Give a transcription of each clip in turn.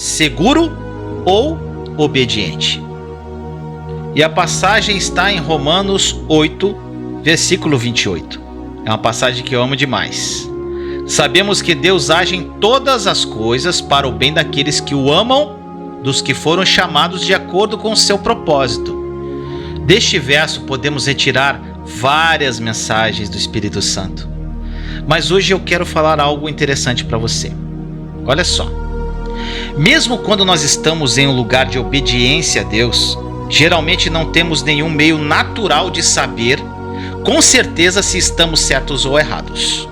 seguro ou obediente? E a passagem está em Romanos 8, versículo 28. É uma passagem que eu amo demais. Sabemos que Deus age em todas as coisas para o bem daqueles que o amam, dos que foram chamados de acordo com o seu propósito. Deste verso podemos retirar várias mensagens do Espírito Santo. Mas hoje eu quero falar algo interessante para você. Olha só. Mesmo quando nós estamos em um lugar de obediência a Deus, geralmente não temos nenhum meio natural de saber com certeza se estamos certos ou errados.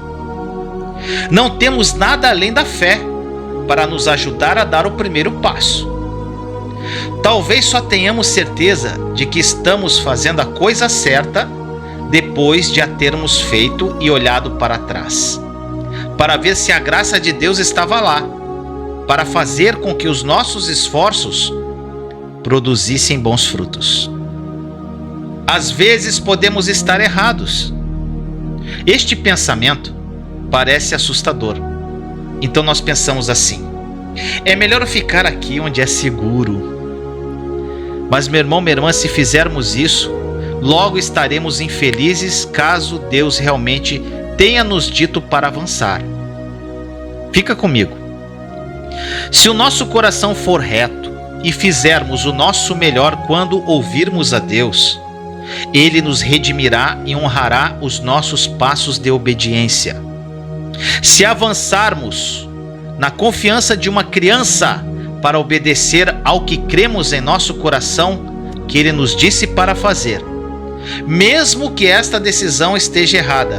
Não temos nada além da fé para nos ajudar a dar o primeiro passo. Talvez só tenhamos certeza de que estamos fazendo a coisa certa depois de a termos feito e olhado para trás, para ver se a graça de Deus estava lá, para fazer com que os nossos esforços produzissem bons frutos. Às vezes podemos estar errados. Este pensamento parece assustador. Então nós pensamos assim: é melhor ficar aqui onde é seguro. Mas meu irmão, minha irmã, se fizermos isso, logo estaremos infelizes caso Deus realmente tenha nos dito para avançar. Fica comigo. Se o nosso coração for reto e fizermos o nosso melhor quando ouvirmos a Deus, Ele nos redimirá e honrará os nossos passos de obediência. Se avançarmos na confiança de uma criança para obedecer ao que cremos em nosso coração que Ele nos disse para fazer, mesmo que esta decisão esteja errada,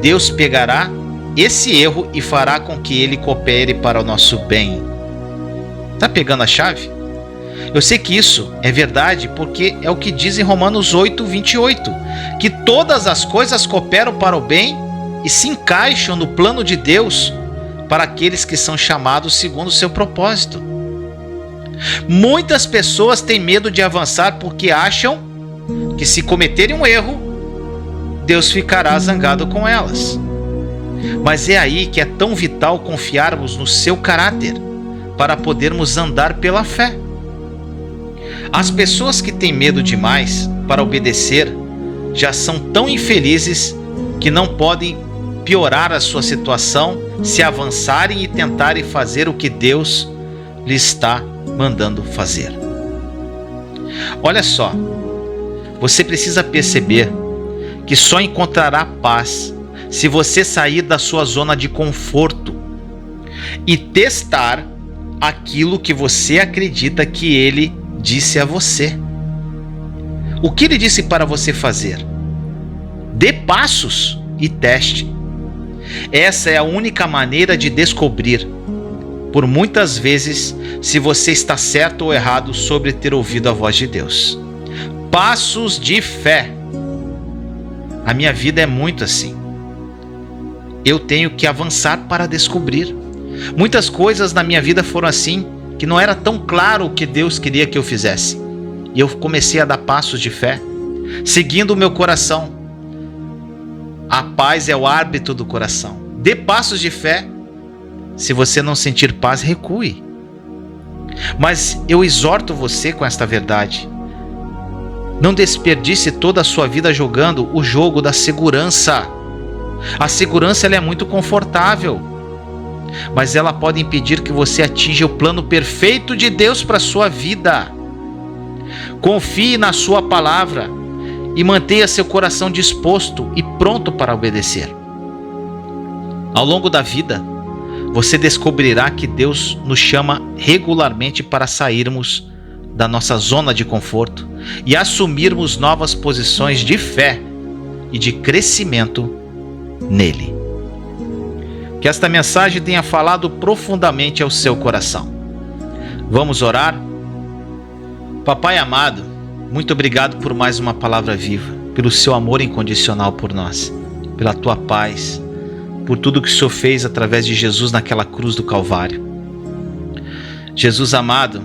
Deus pegará esse erro e fará com que ele coopere para o nosso bem. Tá pegando a chave? Eu sei que isso é verdade porque é o que diz em Romanos 8, 28, que todas as coisas cooperam para o bem e se encaixam no plano de Deus para aqueles que são chamados segundo o seu propósito. Muitas pessoas têm medo de avançar porque acham que se cometerem um erro, Deus ficará zangado com elas. Mas é aí que é tão vital confiarmos no seu caráter para podermos andar pela fé. As pessoas que têm medo demais para obedecer já são tão infelizes que não podem piorar a sua situação se avançarem e tentarem fazer o que Deus lhe está mandando fazer. Olha só, você precisa perceber que só encontrará paz se você sair da sua zona de conforto e testar aquilo que você acredita que Ele disse a você. O que Ele disse para você fazer? Dê passos e teste. Essa é a única maneira de descobrir, por muitas vezes, se você está certo ou errado sobre ter ouvido a voz de Deus. Passos de fé. A minha vida é muito assim. Eu tenho que avançar para descobrir. Muitas coisas na minha vida foram assim, que não era tão claro o que Deus queria que eu fizesse. E eu comecei a dar passos de fé, seguindo o meu coração. A paz é o árbitro do coração. Dê passos de fé. Se você não sentir paz, recue. Mas eu exorto você com esta verdade. Não desperdice toda a sua vida jogando o jogo da segurança. A segurança ela é muito confortável, mas ela pode impedir que você atinja o plano perfeito de Deus para a sua vida. Confie na sua palavra e mantenha seu coração disposto e pronto para obedecer. Ao longo da vida, você descobrirá que Deus nos chama regularmente para sairmos da nossa zona de conforto e assumirmos novas posições de fé e de crescimento nele. Que esta mensagem tenha falado profundamente ao seu coração. Vamos orar? Papai amado, muito obrigado por mais uma palavra viva, pelo seu amor incondicional por nós, pela tua paz, por tudo que o Senhor fez através de Jesus naquela cruz do Calvário. Jesus amado,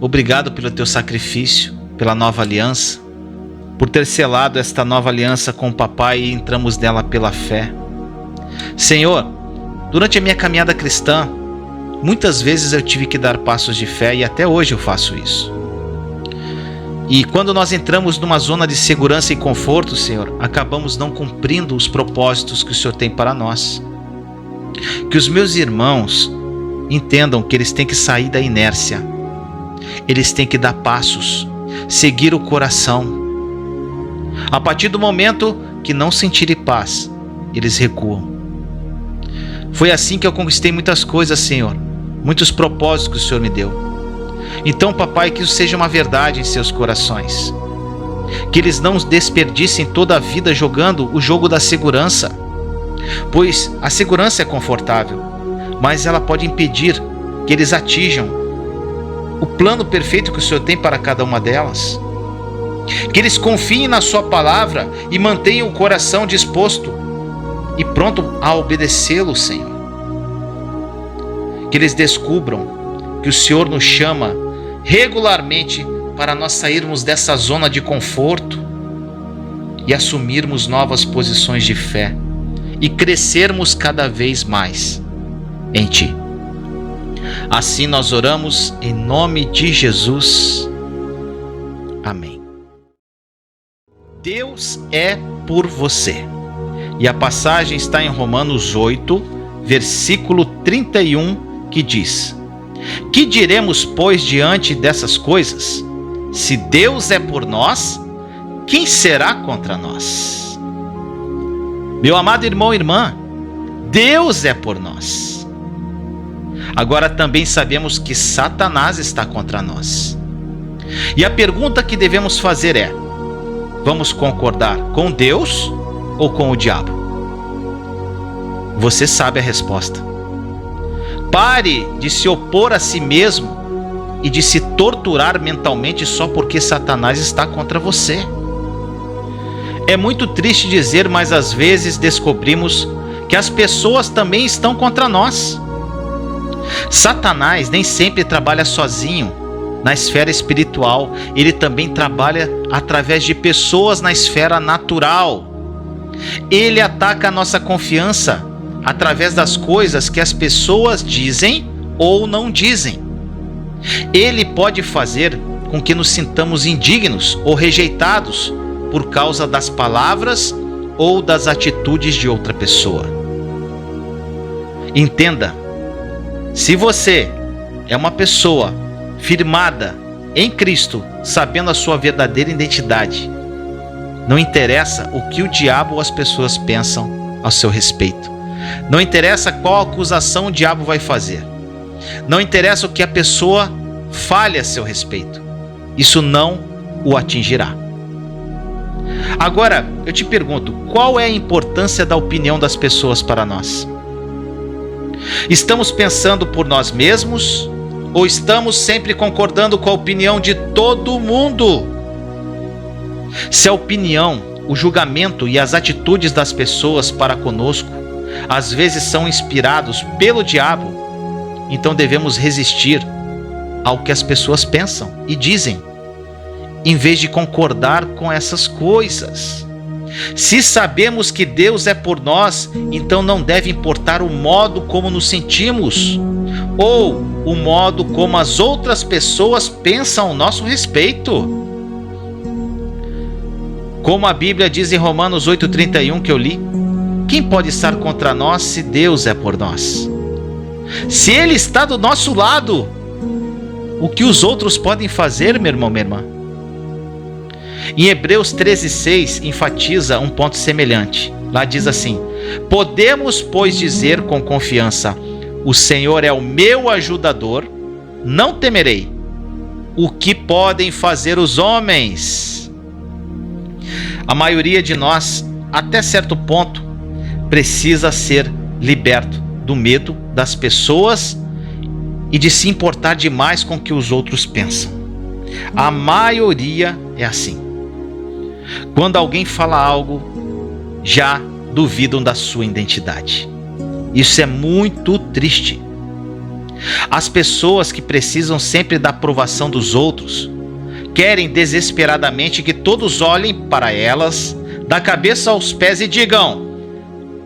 obrigado pelo teu sacrifício, pela nova aliança, por ter selado esta nova aliança com o papai e entramos nela pela fé. Senhor, durante a minha caminhada cristã, muitas vezes eu tive que dar passos de fé e até hoje eu faço isso. E quando nós entramos numa zona de segurança e conforto, Senhor, acabamos não cumprindo os propósitos que o Senhor tem para nós. Que os meus irmãos entendam que eles têm que sair da inércia. Eles têm que dar passos, seguir o coração. A partir do momento que não sentirem paz, eles recuam. Foi assim que eu conquistei muitas coisas, Senhor, muitos propósitos que o Senhor me deu. Então, papai, que isso seja uma verdade em seus corações. Que eles não desperdicem toda a vida jogando o jogo da segurança. Pois a segurança é confortável, mas ela pode impedir que eles atinjam o plano perfeito que o Senhor tem para cada uma delas. Que eles confiem na sua palavra e mantenham o coração disposto e pronto a obedecê-lo, Senhor. Que eles descubram que o Senhor nos chama regularmente para nós sairmos dessa zona de conforto e assumirmos novas posições de fé e crescermos cada vez mais em Ti. Assim nós oramos em nome de Jesus. Amém. Deus é por você. E a passagem está em Romanos 8, versículo 31, que diz: Que diremos, pois, diante dessas coisas? Se Deus é por nós, quem será contra nós? Meu amado irmão e irmã, Deus é por nós. Agora também sabemos que Satanás está contra nós. E a pergunta que devemos fazer é: vamos concordar com Deus ou com o diabo? Você sabe a resposta. Pare de se opor a si mesmo e de se torturar mentalmente só porque Satanás está contra você. É muito triste dizer, mas às vezes descobrimos que as pessoas também estão contra nós. Satanás nem sempre trabalha sozinho na esfera espiritual, ele também trabalha através de pessoas na esfera natural. Ele ataca a nossa confiança através das coisas que as pessoas dizem ou não dizem. Ele pode fazer com que nos sintamos indignos ou rejeitados por causa das palavras ou das atitudes de outra pessoa. Entenda, se você é uma pessoa firmada em Cristo, sabendo a sua verdadeira identidade, não interessa o que o diabo ou as pessoas pensam ao seu respeito. Não interessa qual acusação o diabo vai fazer. Não interessa o que a pessoa fale a seu respeito. Isso não o atingirá. Agora, eu te pergunto, qual é a importância da opinião das pessoas para nós? Estamos pensando por nós mesmos ou estamos sempre concordando com a opinião de todo mundo? Se a opinião, o julgamento e as atitudes das pessoas para conosco às vezes são inspirados pelo diabo, então devemos resistir ao que as pessoas pensam e dizem, em vez de concordar com essas coisas. Se sabemos que Deus é por nós, então não deve importar o modo como nos sentimos ou o modo como as outras pessoas pensam ao nosso respeito. Como a Bíblia diz em Romanos 8,31 que eu li, quem pode estar contra nós se Deus é por nós? Se Ele está do nosso lado, o que os outros podem fazer, meu irmão, minha irmã? Em Hebreus 13,6 enfatiza um ponto semelhante. Lá diz assim: podemos, pois, dizer com confiança: o Senhor é o meu ajudador, não temerei. O que podem fazer os homens? A maioria de nós, até certo ponto, precisa ser liberto do medo das pessoas e de se importar demais com o que os outros pensam. A maioria é assim. Quando alguém fala algo, já duvidam da sua identidade. Isso é muito triste. As pessoas que precisam sempre da aprovação dos outros querem desesperadamente que todos olhem para elas, da cabeça aos pés, e digam: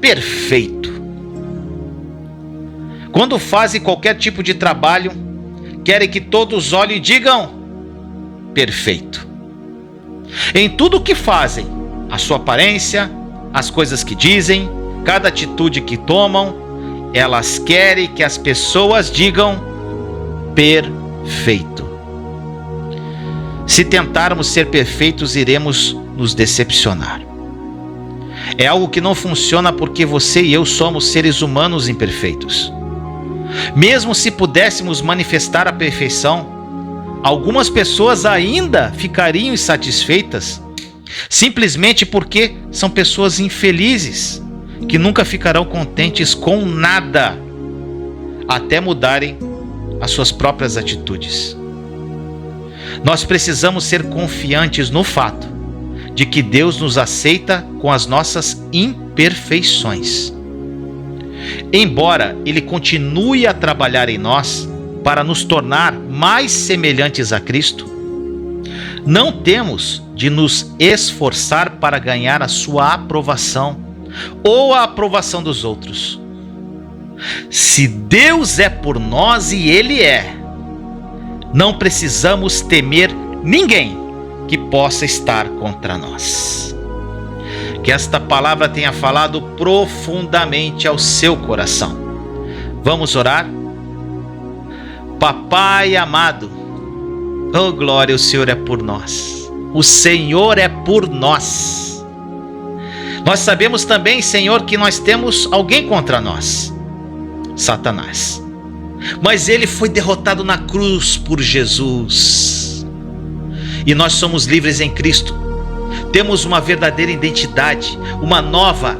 perfeito. Quando fazem qualquer tipo de trabalho, querem que todos olhem e digam: perfeito. Em tudo o que fazem, a sua aparência, as coisas que dizem, cada atitude que tomam, elas querem que as pessoas digam: perfeito. Se tentarmos ser perfeitos, iremos nos decepcionar. É algo que não funciona porque você e eu somos seres humanos imperfeitos. Mesmo se pudéssemos manifestar a perfeição, algumas pessoas ainda ficariam insatisfeitas, simplesmente porque são pessoas infelizes, que nunca ficarão contentes com nada, até mudarem as suas próprias atitudes. Nós precisamos ser confiantes no fato de que Deus nos aceita com as nossas imperfeições. Embora Ele continue a trabalhar em nós para nos tornar mais semelhantes a Cristo, não temos de nos esforçar para ganhar a sua aprovação ou a aprovação dos outros. Se Deus é por nós, e Ele é, não precisamos temer ninguém que possa estar contra nós. Que esta palavra tenha falado profundamente ao seu coração. Vamos orar? Papai amado, oh glória, o Senhor é por nós. O Senhor é por nós. Nós sabemos também, Senhor, que nós temos alguém contra nós, Satanás. Mas ele foi derrotado na cruz por Jesus. E nós somos livres em Cristo. Temos uma verdadeira identidade, uma nova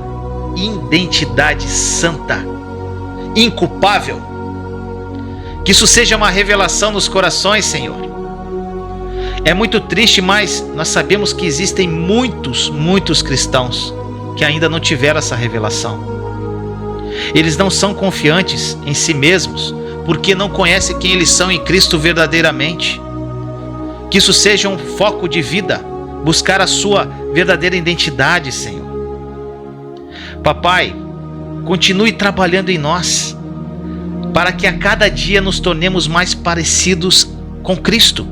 identidade santa, inculpável. Que isso seja uma revelação nos corações, Senhor. É muito triste, mas nós sabemos que existem muitos cristãos que ainda não tiveram essa revelação. Eles não são confiantes em si mesmos, porque não conhecem quem eles são em Cristo verdadeiramente. Que isso seja um foco de vida, buscar a sua verdadeira identidade, Senhor. Papai, continue trabalhando em nós, para que a cada dia nos tornemos mais parecidos com Cristo.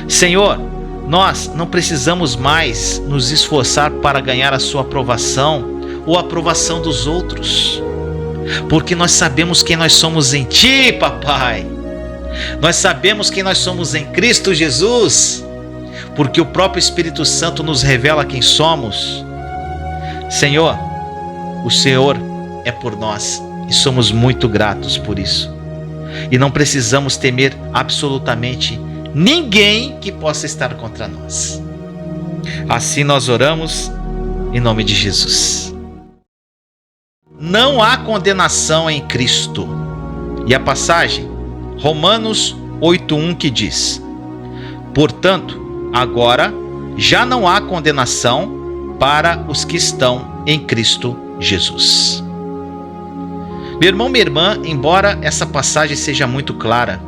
Senhor, nós não precisamos mais nos esforçar para ganhar a sua aprovação ou a aprovação dos outros, porque nós sabemos quem nós somos em Ti, Papai. Nós sabemos quem nós somos em Cristo Jesus, porque o próprio Espírito Santo nos revela quem somos. Senhor, o Senhor é por nós e somos muito gratos por isso. E não precisamos temer absolutamente ninguém que possa estar contra nós. Assim nós oramos em nome de Jesus. Não há condenação em Cristo. E a passagem, Romanos 8:1, que diz: portanto, agora já não há condenação para os que estão em Cristo Jesus. Meu irmão, minha irmã, embora essa passagem seja muito clara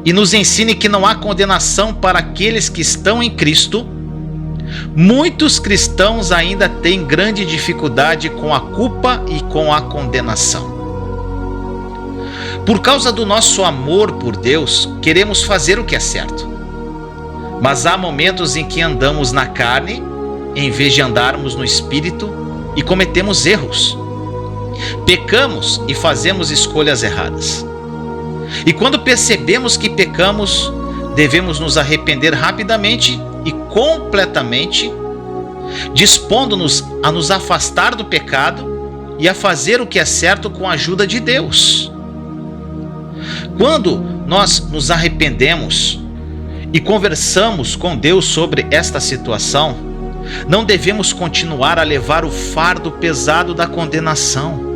e nos ensine que não há condenação para aqueles que estão em Cristo, muitos cristãos ainda têm grande dificuldade com a culpa e com a condenação. Por causa do nosso amor por Deus, queremos fazer o que é certo. Mas há momentos em que andamos na carne, em vez de andarmos no Espírito, e cometemos erros. Pecamos e fazemos escolhas erradas. E quando percebemos que pecamos, devemos nos arrepender rapidamente e completamente, dispondo-nos a nos afastar do pecado e a fazer o que é certo com a ajuda de Deus. Quando nós nos arrependemos e conversamos com Deus sobre esta situação, não devemos continuar a levar o fardo pesado da condenação.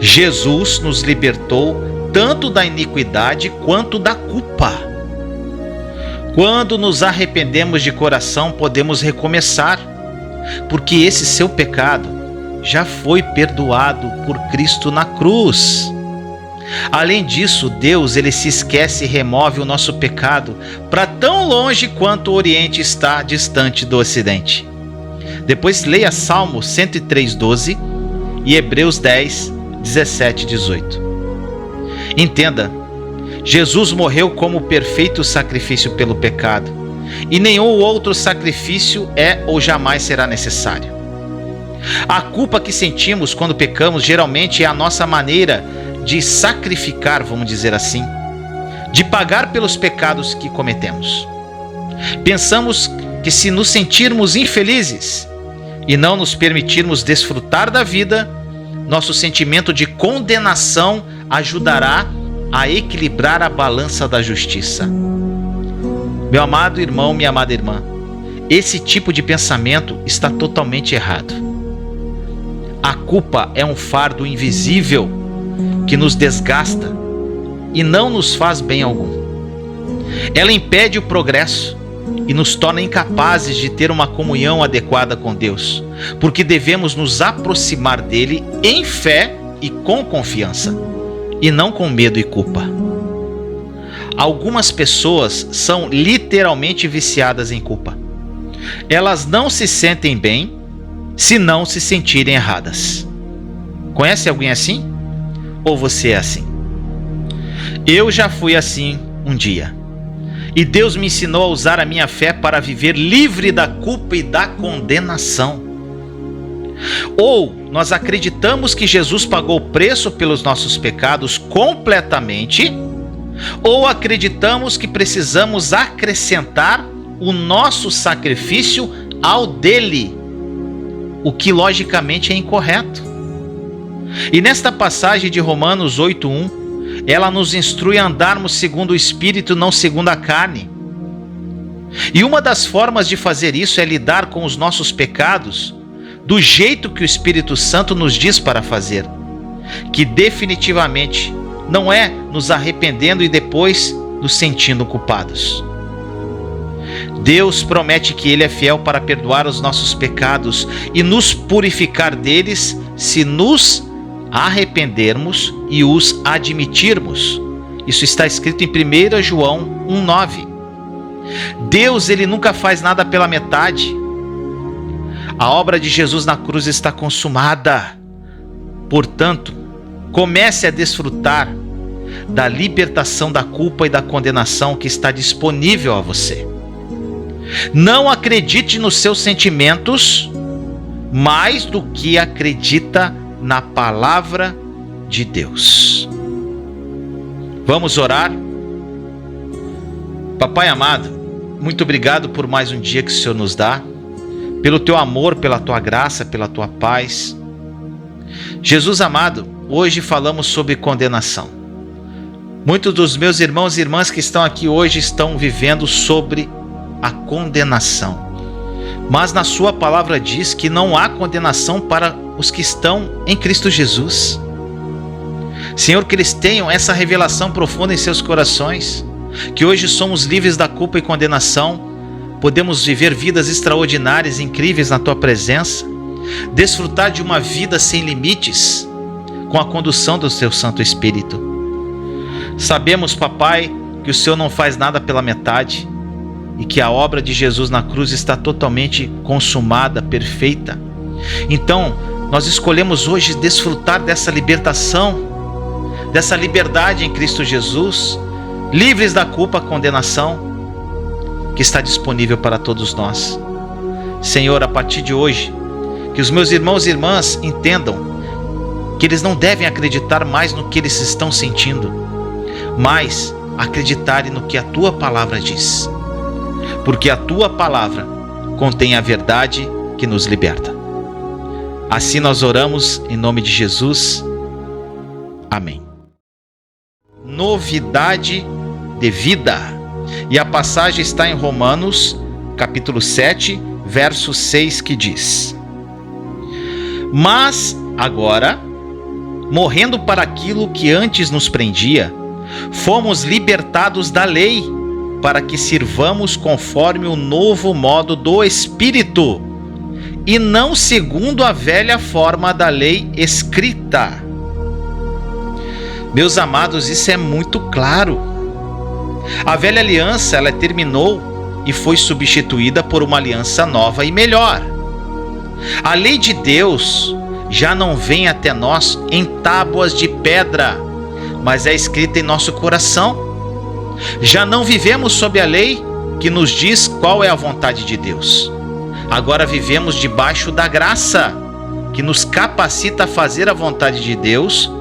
Jesus nos libertou tanto da iniquidade quanto da culpa. Quando nos arrependemos de coração, podemos recomeçar, porque esse seu pecado já foi perdoado por Cristo na cruz. Além disso, Deus, ele se esquece e remove o nosso pecado para tão longe quanto o Oriente está distante do Ocidente. Depois leia Salmo 103:12 e Hebreus 10, 17 e 18. Entenda, Jesus morreu como o perfeito sacrifício pelo pecado, e nenhum outro sacrifício é ou jamais será necessário. A culpa que sentimos quando pecamos geralmente é a nossa maneira de sacrificar, vamos dizer assim, de pagar pelos pecados que cometemos. Pensamos que se nos sentirmos infelizes e não nos permitirmos desfrutar da vida, nosso sentimento de condenação ajudará a equilibrar a balança da justiça. Meu amado irmão, minha amada irmã, esse tipo de pensamento está totalmente errado. A culpa é um fardo invisível que nos desgasta e não nos faz bem algum. Ela impede o progresso e nos torna incapazes de ter uma comunhão adequada com Deus, porque devemos nos aproximar dele em fé e com confiança, e não com medo e culpa. Algumas pessoas são literalmente viciadas em culpa. Elas não se sentem bem se não se sentirem erradas. Conhece alguém assim? Ou você é assim? Eu já fui assim um dia. E Deus me ensinou a usar a minha fé para viver livre da culpa e da condenação. Ou nós acreditamos que Jesus pagou o preço pelos nossos pecados completamente, ou acreditamos que precisamos acrescentar o nosso sacrifício ao dele, o que logicamente é incorreto. E nesta passagem de Romanos 8:1, ela nos instrui a andarmos segundo o Espírito, não segundo a carne. E uma das formas de fazer isso é lidar com os nossos pecados do jeito que o Espírito Santo nos diz para fazer, que definitivamente não é nos arrependendo e depois nos sentindo culpados. Deus promete que Ele é fiel para perdoar os nossos pecados e nos purificar deles se nos arrependermos e os admitirmos. Isso está escrito em 1 João 1:9. Deus, Ele nunca faz nada pela metade. A obra de Jesus na cruz está consumada. Portanto, comece a desfrutar da libertação da culpa e da condenação que está disponível a você. Não acredite nos seus sentimentos mais do que acredita na palavra de Deus. Vamos orar? Papai amado, muito obrigado por mais um dia que o Senhor nos dá, pelo teu amor, pela tua graça, pela tua paz. Jesus amado, hoje falamos sobre condenação. Muitos dos meus irmãos e irmãs que estão aqui hoje estão vivendo sobre a condenação. Mas na sua palavra diz que não há condenação para os que estão em Cristo Jesus. Senhor, que eles tenham essa revelação profunda em seus corações, que hoje somos livres da culpa e condenação, podemos viver vidas extraordinárias, incríveis na Tua presença, desfrutar de uma vida sem limites, com a condução do Teu Santo Espírito. Sabemos, Papai, que o Senhor não faz nada pela metade, e que a obra de Jesus na cruz está totalmente consumada, perfeita. Então, nós escolhemos hoje desfrutar dessa libertação, dessa liberdade em Cristo Jesus, livres da culpa e condenação, que está disponível para todos nós. Senhor, a partir de hoje, que os meus irmãos e irmãs entendam que eles não devem acreditar mais no que eles estão sentindo, mas acreditarem no que a Tua palavra diz. Porque a Tua palavra contém a verdade que nos liberta. Assim nós oramos em nome de Jesus. Amém. Novidade de vida. E a passagem está em Romanos, capítulo 7, verso 6, que diz: Mas agora, morrendo para aquilo que antes nos prendia, fomos libertados da lei, para que sirvamos conforme o novo modo do Espírito, e não segundo a velha forma da lei escrita. Meus amados, isso é muito claro. A velha aliança, ela terminou e foi substituída por uma aliança nova e melhor. A lei de Deus já não vem até nós em tábuas de pedra, mas é escrita em nosso coração. Já não vivemos sob a lei que nos diz qual é a vontade de Deus. Agora vivemos debaixo da graça, que nos capacita a fazer a vontade de Deus,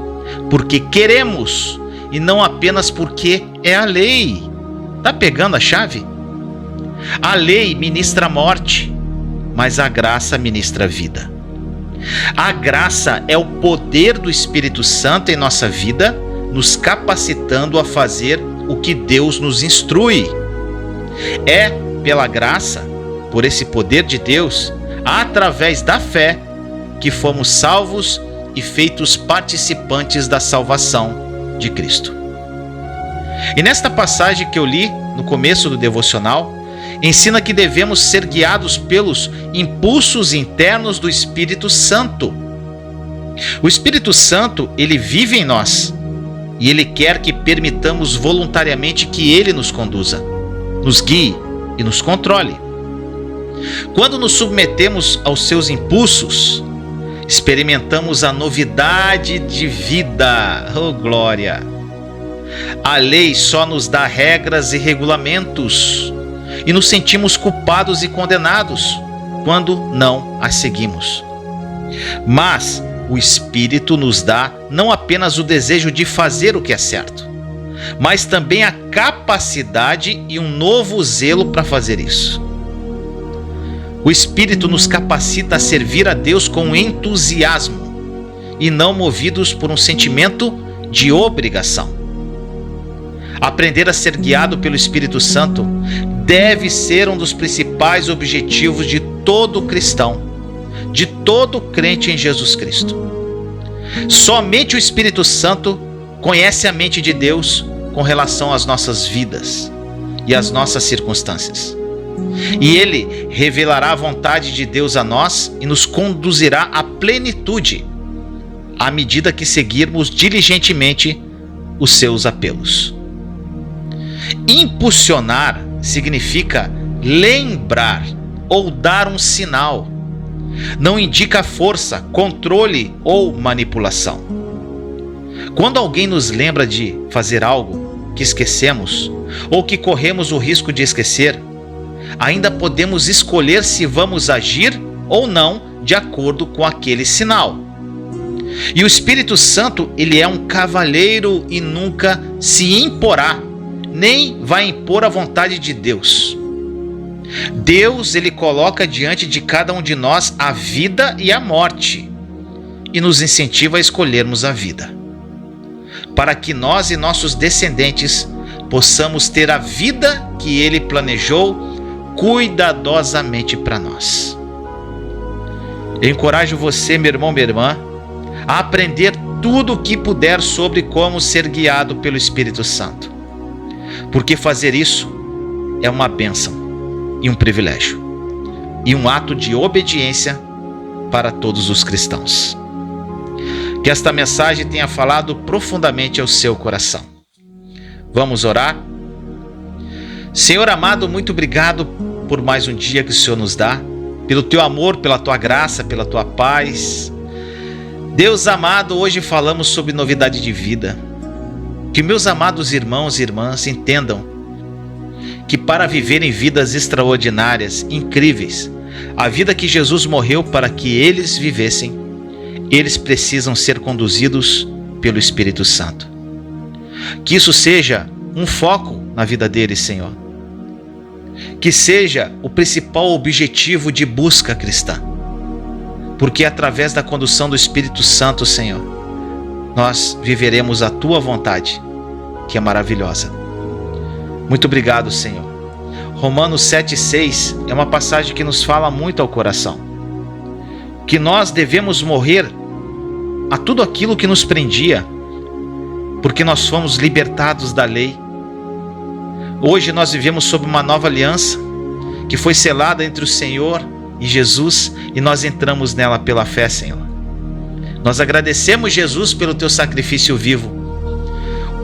porque queremos e não apenas porque é a lei. Tá pegando a chave? A lei ministra a morte, mas a graça ministra a vida. A graça é o poder do Espírito Santo em nossa vida, nos capacitando a fazer o que Deus nos instrui. É pela graça, por esse poder de Deus, através da fé, que fomos salvos e feitos participantes da salvação de Cristo. E nesta passagem que eu li no começo do devocional, ensina que devemos ser guiados pelos impulsos internos do Espírito Santo. O Espírito Santo, ele vive em nós e ele quer que permitamos voluntariamente que ele nos conduza, nos guie e nos controle. Quando nos submetemos aos seus impulsos, experimentamos a novidade de vida. Oh, glória! A lei só nos dá regras e regulamentos e nos sentimos culpados e condenados quando não as seguimos. Mas o Espírito nos dá não apenas o desejo de fazer o que é certo, mas também a capacidade e um novo zelo para fazer isso. O Espírito nos capacita a servir a Deus com entusiasmo e não movidos por um sentimento de obrigação. Aprender a ser guiado pelo Espírito Santo deve ser um dos principais objetivos de todo cristão, de todo crente em Jesus Cristo. Somente o Espírito Santo conhece a mente de Deus com relação às nossas vidas e às nossas circunstâncias. E Ele revelará a vontade de Deus a nós e nos conduzirá à plenitude, à medida que seguirmos diligentemente os seus apelos. Impulsionar significa lembrar ou dar um sinal. Não indica força, controle ou manipulação. Quando alguém nos lembra de fazer algo que esquecemos ou que corremos o risco de esquecer, ainda podemos escolher se vamos agir ou não de acordo com aquele sinal. E o Espírito Santo, ele é um cavalheiro e nunca se imporá, nem vai impor a vontade de Deus. Deus, ele coloca diante de cada um de nós a vida e a morte e nos incentiva a escolhermos a vida, para que nós e nossos descendentes possamos ter a vida que ele planejou cuidadosamente para nós. Eu encorajo você, meu irmão, minha irmã, a aprender tudo o que puder sobre como ser guiado pelo Espírito Santo, porque fazer isso é uma bênção e um privilégio e um ato de obediência para todos os cristãos. Que esta mensagem tenha falado profundamente ao seu coração. Vamos orar? Senhor amado, muito obrigado por mais um dia que o Senhor nos dá, pelo teu amor, pela tua graça, pela tua paz. Deus amado, hoje falamos sobre novidade de vida. Que meus amados irmãos e irmãs entendam que para viverem vidas extraordinárias, incríveis, a vida que Jesus morreu para que eles vivessem, eles precisam ser conduzidos pelo Espírito Santo. Que isso seja um foco na vida deles, Senhor. Que seja o principal objetivo de busca cristã. Porque através da condução do Espírito Santo, Senhor, nós viveremos a tua vontade, que é maravilhosa. Muito obrigado, Senhor. Romanos 7,6 é uma passagem que nos fala muito ao coração. Que nós devemos morrer a tudo aquilo que nos prendia, porque nós fomos libertados da lei. Hoje nós vivemos sob uma nova aliança, que foi selada entre o Senhor e Jesus, e nós entramos nela pela fé, Senhor. Nós agradecemos, Jesus, pelo teu sacrifício vivo.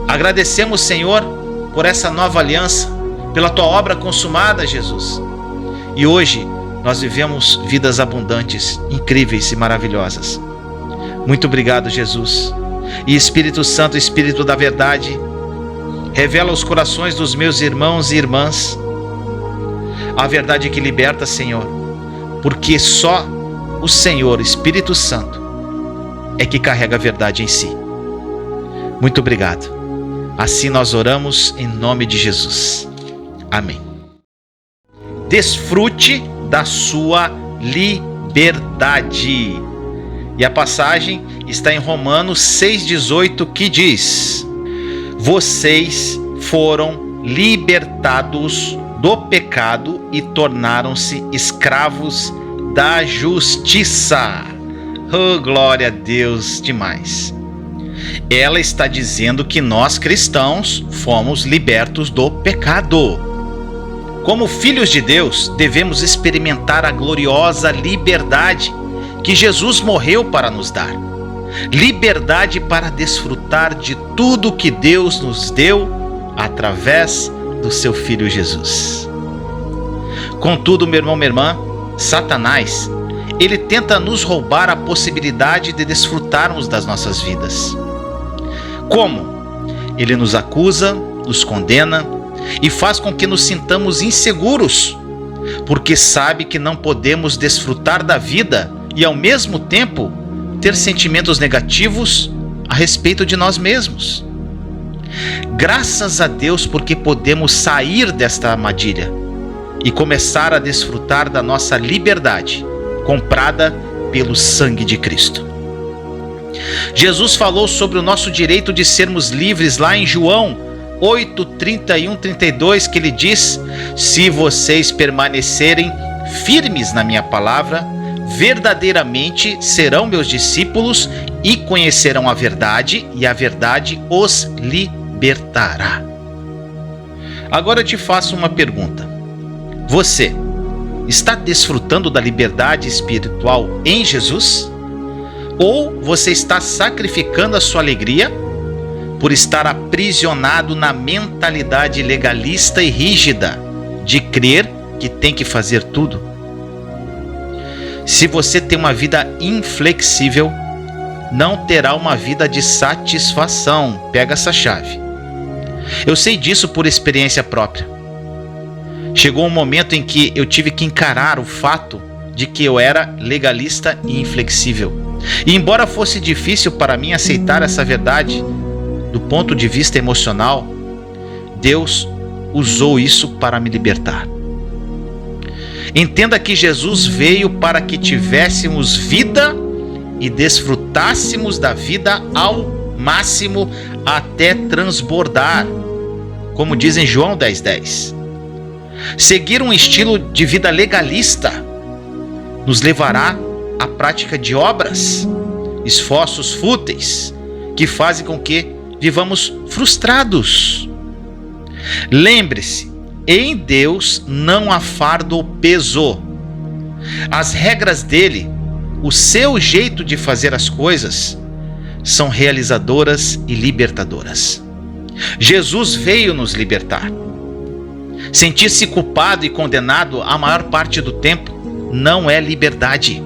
Agradecemos, Senhor, por essa nova aliança, pela tua obra consumada, Jesus. E hoje nós vivemos vidas abundantes, incríveis e maravilhosas. Muito obrigado, Jesus. E Espírito Santo, Espírito da verdade, revela aos corações dos meus irmãos e irmãs a verdade que liberta, Senhor, porque só o Senhor, Espírito Santo, é que carrega a verdade em si. Muito obrigado. Assim nós oramos em nome de Jesus. Amém. Desfrute da sua liberdade. E a passagem está em Romanos 6,18, que diz: vocês foram libertados do pecado e tornaram-se escravos da justiça. Oh, glória a Deus demais. Ela está dizendo que nós cristãos fomos libertos do pecado. Como filhos de Deus, devemos experimentar a gloriosa liberdade que Jesus morreu para nos dar. Liberdade para desfrutar de tudo que Deus nos deu através do seu Filho Jesus. Contudo, meu irmão, minha irmã, Satanás, ele tenta nos roubar a possibilidade de desfrutarmos das nossas vidas. Como? Ele nos acusa, nos condena e faz com que nos sintamos inseguros, porque sabe que não podemos desfrutar da vida e, ao mesmo tempo, ter sentimentos negativos a respeito de nós mesmos. Graças a Deus, porque podemos sair desta armadilha e começar a desfrutar da nossa liberdade, comprada pelo sangue de Cristo. Jesus falou sobre o nosso direito de sermos livres lá em João 8, 31, 32, que ele diz: se vocês permanecerem firmes na minha palavra, verdadeiramente serão meus discípulos e conhecerão a verdade, e a verdade os libertará. Agora eu te faço uma pergunta. Você está desfrutando da liberdade espiritual em Jesus? Ou você está sacrificando a sua alegria por estar aprisionado na mentalidade legalista e rígida de crer que tem que fazer tudo? Se você tem uma vida inflexível, não terá uma vida de satisfação. Pega essa chave. Eu sei disso por experiência própria. Chegou um momento em que eu tive que encarar o fato de que eu era legalista e inflexível. E embora fosse difícil para mim aceitar essa verdade do ponto de vista emocional, Deus usou isso para me libertar. Entenda que Jesus veio para que tivéssemos vida e desfrutássemos da vida ao máximo até transbordar, como diz em João 10:10. Seguir um estilo de vida legalista nos levará à prática de obras, esforços fúteis, que fazem com que vivamos frustrados. Lembre-se, em Deus não há fardo ou peso. As regras dele, o seu jeito de fazer as coisas, são realizadoras e libertadoras. Jesus veio nos libertar. Sentir-se culpado e condenado a maior parte do tempo não é liberdade.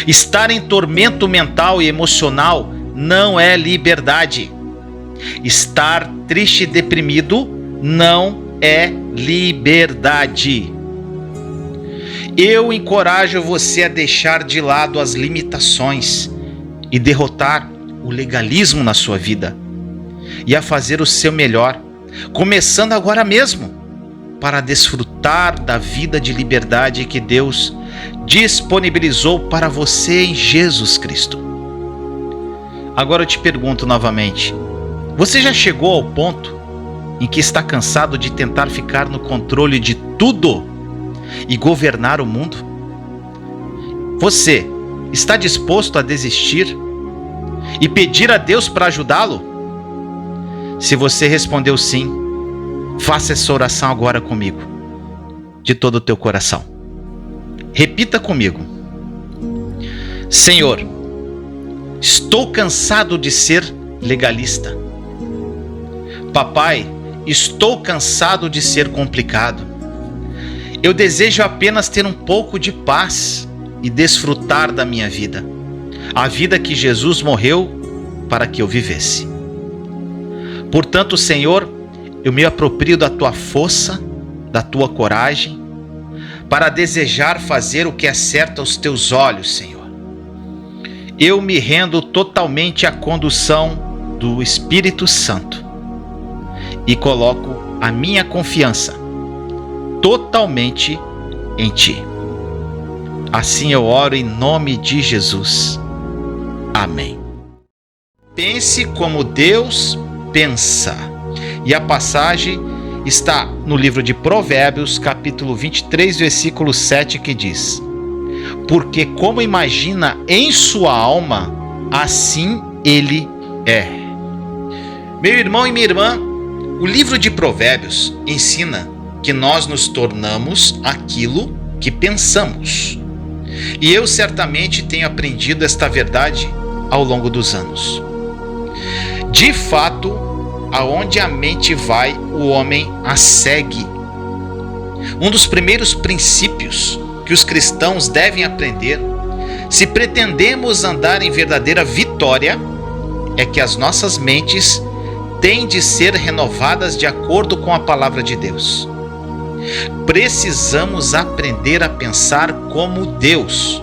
Estar em tormento mental e emocional não é liberdade. Estar triste e deprimido não é liberdade. Eu encorajo você a deixar de lado as limitações e derrotar o legalismo na sua vida e a fazer o seu melhor, começando agora mesmo, para desfrutar da vida de liberdade que Deus disponibilizou para você em Jesus Cristo. Agora eu te pergunto novamente: você já chegou ao ponto em que está cansado de tentar ficar no controle de tudo e governar o mundo? Você está disposto a desistir e pedir a Deus para ajudá-lo? Se você respondeu sim, faça essa oração agora comigo, de todo o teu coração. Repita comigo: Senhor, estou cansado de ser legalista. Papai, estou cansado de ser complicado. Eu desejo apenas ter um pouco de paz e desfrutar da minha vida. a vida que Jesus morreu para que eu vivesse. Portanto, Senhor, eu me aproprio da tua força, da tua coragem, para desejar fazer o que é certo aos teus olhos, Senhor. Eu me rendo totalmente à condução do Espírito Santo e coloco a minha confiança totalmente em Ti. Assim eu oro em nome de Jesus. Amém. Pense como Deus pensa. E a passagem está no livro de Provérbios, capítulo 23, versículo 7, que diz: porque como imagina em sua alma, assim ele é. Meu irmão e minha irmã, o livro de Provérbios ensina que nós nos tornamos aquilo que pensamos. E eu certamente tenho aprendido esta verdade ao longo dos anos. De fato, aonde a mente vai, o homem a segue. Um dos primeiros princípios que os cristãos devem aprender, se pretendemos andar em verdadeira vitória, é que as nossas mentes têm de ser renovadas de acordo com a palavra de Deus. Precisamos aprender a pensar como Deus.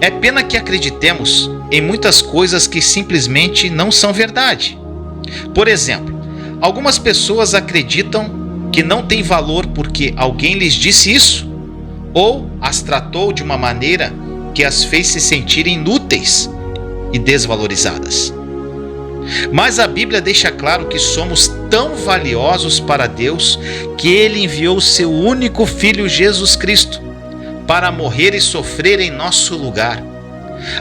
É pena que acreditemos em muitas coisas que simplesmente não são verdade. Por exemplo, algumas pessoas acreditam que não tem valor porque alguém lhes disse isso, ou as tratou de uma maneira que as fez se sentirem inúteis e desvalorizadas. Mas a Bíblia deixa claro que somos tão valiosos para Deus que Ele enviou o seu único Filho Jesus Cristo para morrer e sofrer em nosso lugar,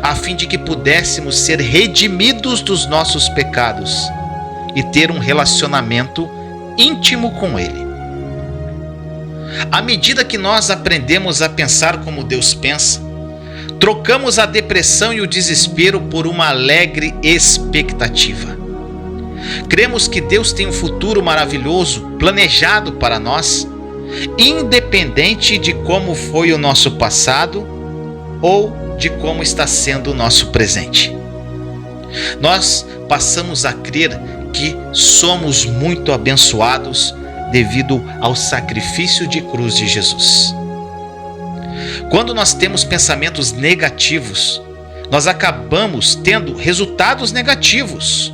a fim de que pudéssemos ser redimidos dos nossos pecados e ter um relacionamento íntimo com Ele. À medida que nós aprendemos a pensar como Deus pensa, trocamos a depressão e o desespero por uma alegre expectativa. Cremos que Deus tem um futuro maravilhoso planejado para nós, independente de como foi o nosso passado ou de como está sendo o nosso presente. Nós passamos a crer que somos muito abençoados devido ao sacrifício de cruz de Jesus. Quando nós temos pensamentos negativos, nós acabamos tendo resultados negativos.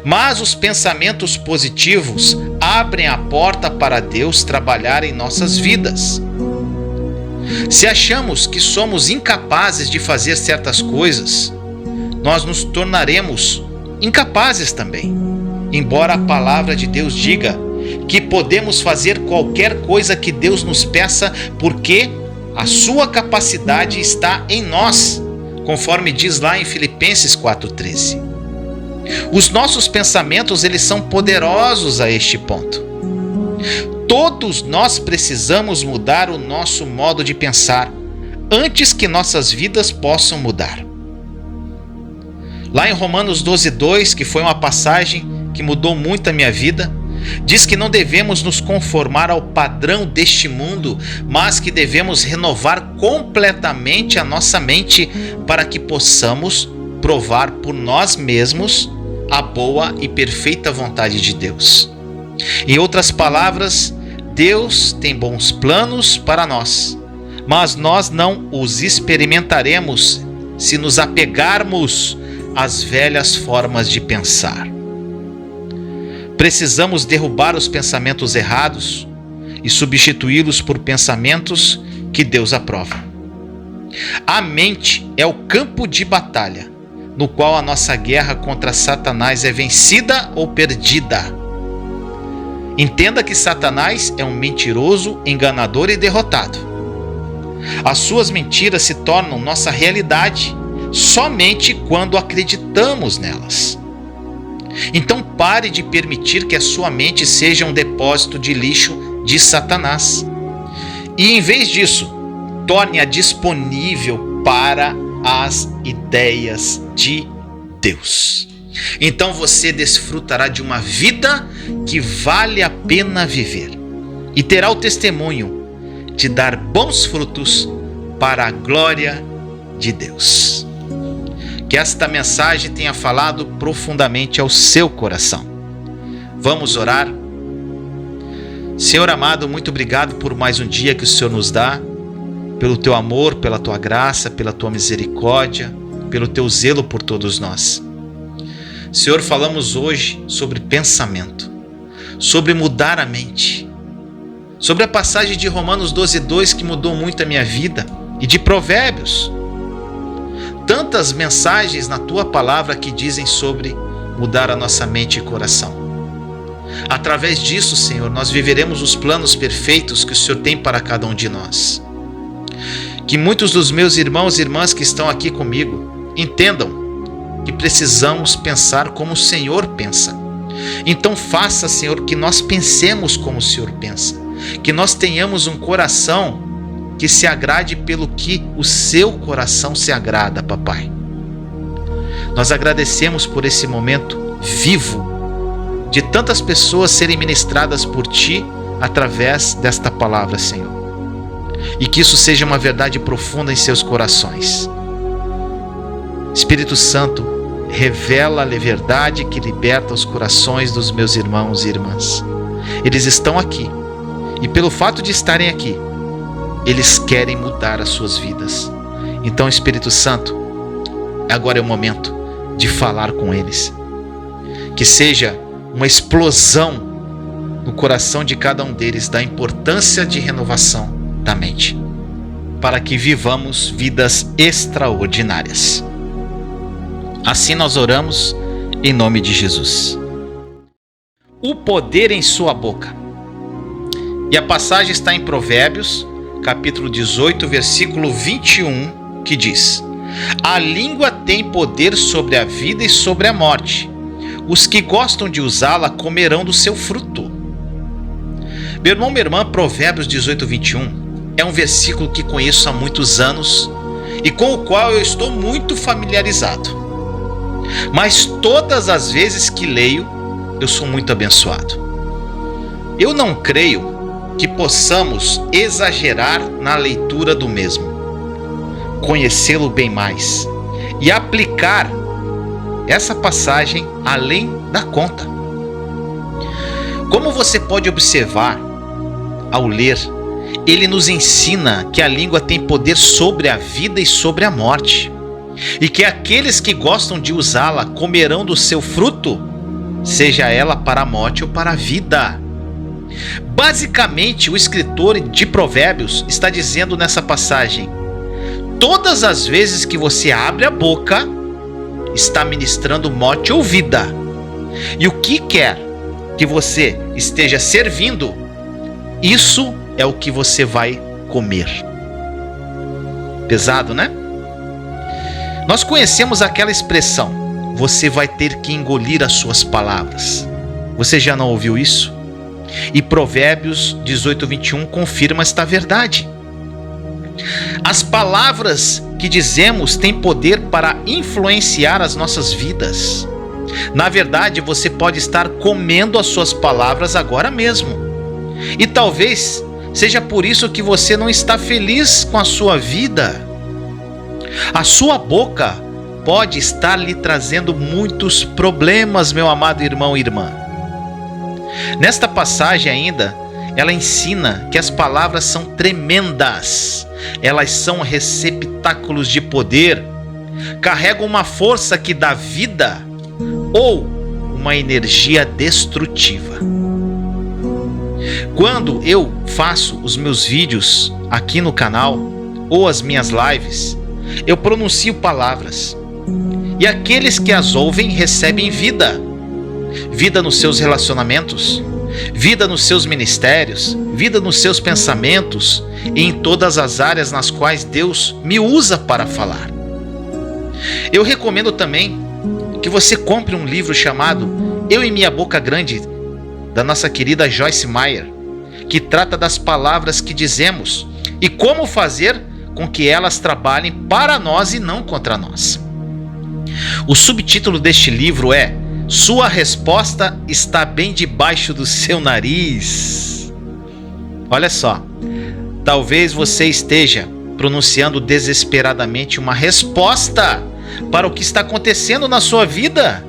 Mas os pensamentos positivos abrem a porta para Deus trabalhar em nossas vidas. Se achamos que somos incapazes de fazer certas coisas, nós nos tornaremos incapazes também. Embora a palavra de Deus diga que podemos fazer qualquer coisa que Deus nos peça, porque a sua capacidade está em nós, conforme diz lá em Filipenses 4,13. Os nossos pensamentos, eles são poderosos a este ponto. Todos nós precisamos mudar o nosso modo de pensar antes que nossas vidas possam mudar. Lá em Romanos 12,2, que foi uma passagem que mudou muito a minha vida, diz que não devemos nos conformar ao padrão deste mundo, mas que devemos renovar completamente a nossa mente para que possamos provar por nós mesmos a boa e perfeita vontade de Deus. Em outras palavras, Deus tem bons planos para nós, mas nós não os experimentaremos se nos apegarmos às velhas formas de pensar. Precisamos derrubar os pensamentos errados e substituí-los por pensamentos que Deus aprova. A mente é o campo de batalha, no qual a nossa guerra contra Satanás é vencida ou perdida. Entenda que Satanás é um mentiroso, enganador e derrotado. As suas mentiras se tornam nossa realidade somente quando acreditamos nelas. Então pare de permitir que a sua mente seja um depósito de lixo de Satanás. E em vez disso, torne-a disponível para as ideias de Deus. Então você desfrutará de uma vida que vale a pena viver e terá o testemunho de dar bons frutos para a glória de Deus. Que esta mensagem tenha falado profundamente ao seu coração. Vamos orar? Senhor amado, muito obrigado por mais um dia que o Senhor nos dá, pelo teu amor, pela tua graça, pela tua misericórdia, pelo teu zelo por todos nós. Senhor, falamos hoje sobre pensamento, sobre mudar a mente, sobre a passagem de Romanos 12:2 que mudou muito a minha vida, e de Provérbios. Tantas mensagens na tua palavra que dizem sobre mudar a nossa mente e coração. Através disso, Senhor, nós viveremos os planos perfeitos que o Senhor tem para cada um de nós. Que muitos dos meus irmãos e irmãs que estão aqui comigo entendam que precisamos pensar como o Senhor pensa. Então faça, Senhor, que nós pensemos como o Senhor pensa, que nós tenhamos um coração que se agrade pelo que o seu coração se agrada, papai. Nós agradecemos por esse momento vivo de tantas pessoas serem ministradas por ti através desta palavra, Senhor. E que isso seja uma verdade profunda em seus corações. Espírito Santo, revela a verdade que liberta os corações dos meus irmãos e irmãs. Eles estão aqui, e pelo fato de estarem aqui, eles querem mudar as suas vidas. Então, Espírito Santo, agora é o momento de falar com eles. Que seja uma explosão no coração de cada um deles da importância de renovação da mente, para que vivamos vidas extraordinárias. Assim nós oramos em nome de Jesus. O poder em sua boca. E a passagem está em Provérbios, capítulo 18, versículo 21, que diz: a língua tem poder sobre a vida e sobre a morte. Os que gostam de usá-la comerão do seu fruto. Meu irmão, minha irmã, Provérbios 18, 21 é um versículo que conheço há muitos anos e com o qual eu estou muito familiarizado. Mas todas as vezes que leio, eu sou muito abençoado. Eu não creio que possamos exagerar na leitura do mesmo, conhecê-lo bem mais e aplicar essa passagem além da conta. Como você pode observar ao ler, ele nos ensina que a língua tem poder sobre a vida e sobre a morte, e que aqueles que gostam de usá-la comerão do seu fruto, seja ela para a morte ou para a vida. Basicamente, o escritor de Provérbios está dizendo nessa passagem: todas as vezes que você abre a boca, está ministrando morte ou vida. E o que quer que você esteja servindo, isso é o que você vai comer. Pesado, né? Nós conhecemos aquela expressão: você vai ter que engolir as suas palavras. Você já não ouviu isso? E Provérbios 18, 21 confirma esta verdade. As palavras que dizemos têm poder para influenciar as nossas vidas. Na verdade, você pode estar comendo as suas palavras agora mesmo. E talvez seja por isso que você não está feliz com a sua vida. A sua boca pode estar lhe trazendo muitos problemas, meu amado irmão e irmã. Nesta passagem ainda, ela ensina que as palavras são tremendas. Elas são receptáculos de poder, carregam uma força que dá vida ou uma energia destrutiva. Quando eu faço os meus vídeos aqui no canal ou as minhas lives, eu pronuncio palavras, e aqueles que as ouvem recebem vida. Vida nos seus relacionamentos, vida nos seus ministérios, vida nos seus pensamentos e em todas as áreas nas quais Deus me usa para falar. Eu recomendo também que você compre um livro chamado Eu e Minha Boca Grande, da nossa querida Joyce Meyer, que trata das palavras que dizemos e como fazer com que elas trabalhem para nós e não contra nós. O subtítulo deste livro é Sua Resposta Está Bem Debaixo do Seu Nariz. Olha só, talvez você esteja pronunciando desesperadamente uma resposta para o que está acontecendo na sua vida?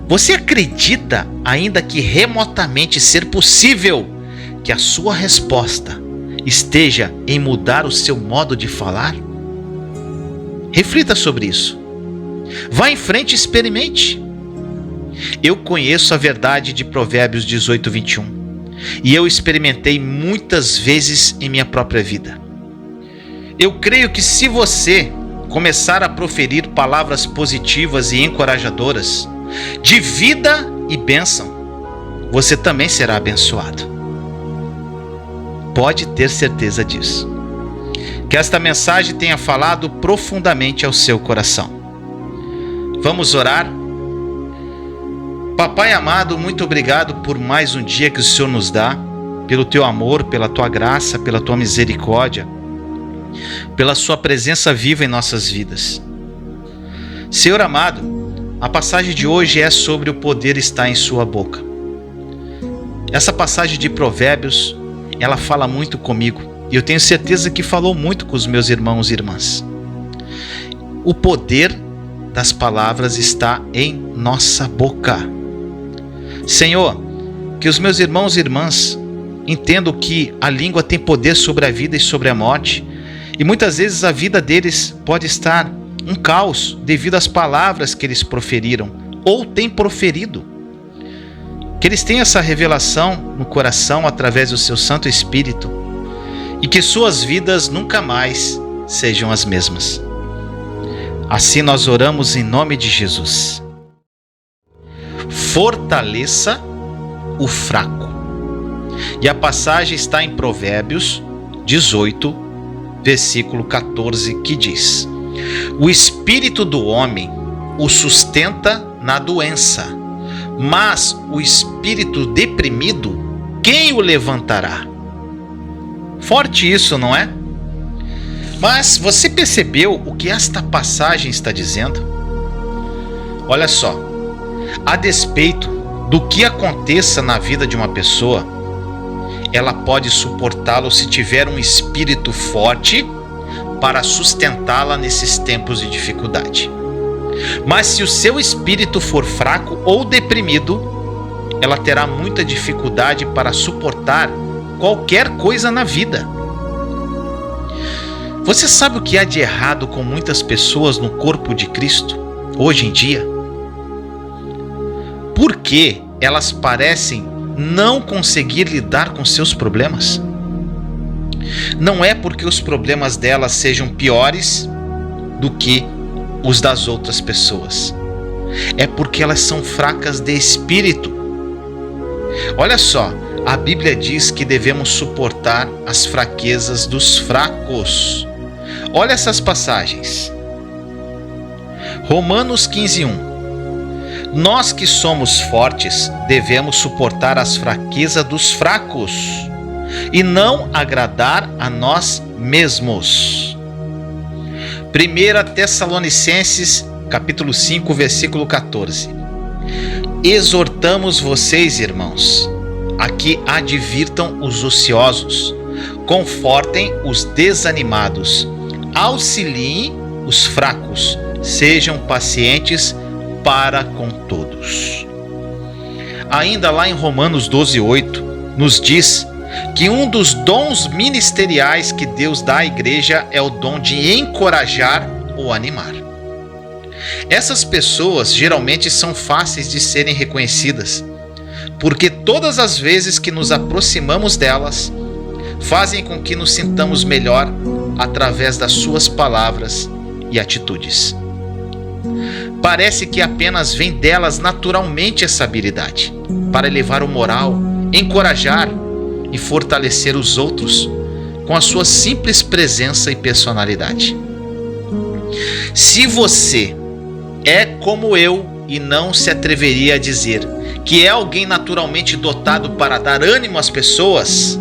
Você acredita, ainda que remotamente ser possível, que a sua resposta esteja em mudar o seu modo de falar? Reflita sobre isso. Vá em frente e experimente. Eu conheço a verdade de Provérbios 18, 21 e eu experimentei muitas vezes em minha própria vida. Eu creio que se você começar a proferir palavras positivas e encorajadoras, de vida e bênção, você também será abençoado. Pode ter certeza disso. Que esta mensagem tenha falado profundamente ao seu coração. Vamos orar? Papai amado, muito obrigado por mais um dia que o Senhor nos dá, pelo teu amor, pela tua graça, pela tua misericórdia, pela sua presença viva em nossas vidas. Senhor amado, a passagem de hoje é sobre o poder estar em sua boca. Essa passagem de Provérbios, ela fala muito comigo e eu tenho certeza que falou muito com os meus irmãos e irmãs. O poder das palavras está em nossa boca. Senhor, que os meus irmãos e irmãs entendam que a língua tem poder sobre a vida e sobre a morte, e muitas vezes a vida deles pode estar um caos devido às palavras que eles proferiram ou têm proferido. Que eles tenham essa revelação no coração através do seu Santo Espírito e que suas vidas nunca mais sejam as mesmas. Assim nós oramos em nome de Jesus. Fortaleça o fraco. E a passagem está em Provérbios 18, versículo 14, que diz: o espírito do homem o sustenta na doença, mas o espírito deprimido, quem o levantará? Forte isso, não é? Mas você percebeu o que esta passagem está dizendo? Olha só, a despeito do que aconteça na vida de uma pessoa, ela pode suportá-lo se tiver um espírito forte para sustentá-la nesses tempos de dificuldade. Mas se o seu espírito for fraco ou deprimido, ela terá muita dificuldade para suportar qualquer coisa na vida. Você sabe o que há de errado com muitas pessoas no corpo de Cristo hoje em dia? Por que elas parecem não conseguir lidar com seus problemas? Não é porque os problemas delas sejam piores do que os das outras pessoas. É porque elas são fracas de espírito. Olha só, a Bíblia diz que devemos suportar as fraquezas dos fracos. Olha essas passagens. Romanos 15:1. Nós que somos fortes devemos suportar as fraquezas dos fracos e não agradar a nós mesmos. 1 Tessalonicenses, capítulo 5, versículo 14. Exortamos vocês, irmãos, a que advirtam os ociosos, confortem os desanimados, auxiliem os fracos, sejam pacientes para com todos. Ainda lá em Romanos 12:8, nos diz que um dos dons ministeriais que Deus dá à igreja é o dom de encorajar ou animar. Essas pessoas geralmente são fáceis de serem reconhecidas, porque todas as vezes que nos aproximamos delas, fazem com que nos sintamos melhor através das suas palavras e atitudes. Parece que apenas vem delas naturalmente essa habilidade para elevar o moral, encorajar e fortalecer os outros com a sua simples presença e personalidade. Se você é como eu e não se atreveria a dizer que é alguém naturalmente dotado para dar ânimo às pessoas,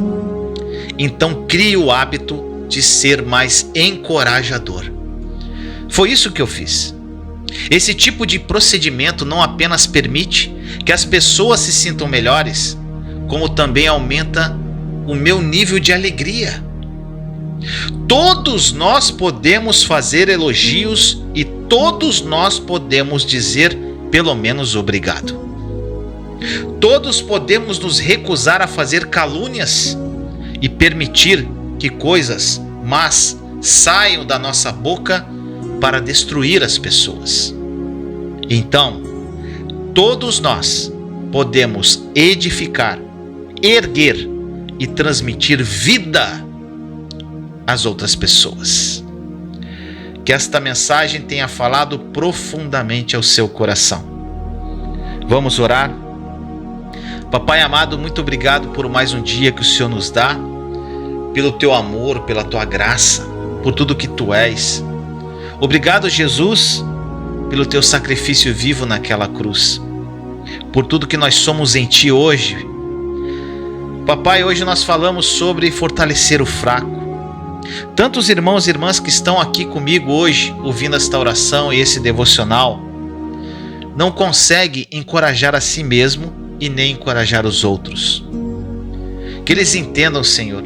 então crie o hábito de ser mais encorajador. Foi isso que eu fiz. Esse tipo de procedimento não apenas permite que as pessoas se sintam melhores, como também aumenta o meu nível de alegria. Todos nós podemos fazer elogios e todos nós podemos dizer pelo menos obrigado. Todos podemos nos recusar a fazer calúnias e permitir que coisas más saiam da nossa boca para destruir as pessoas. Então, todos nós podemos edificar, erguer e transmitir vida às outras pessoas. Que esta mensagem tenha falado profundamente ao seu coração. Vamos orar? Papai amado, muito obrigado por mais um dia que o Senhor nos dá, pelo teu amor, pela tua graça, por tudo que tu és. Obrigado, Jesus, pelo teu sacrifício vivo naquela cruz, por tudo que nós somos em ti hoje. Papai, hoje nós falamos sobre fortalecer o fraco. Tantos irmãos e irmãs que estão aqui comigo hoje, ouvindo esta oração e esse devocional, não conseguem encorajar a si mesmo e nem encorajar os outros. Que eles entendam, Senhor,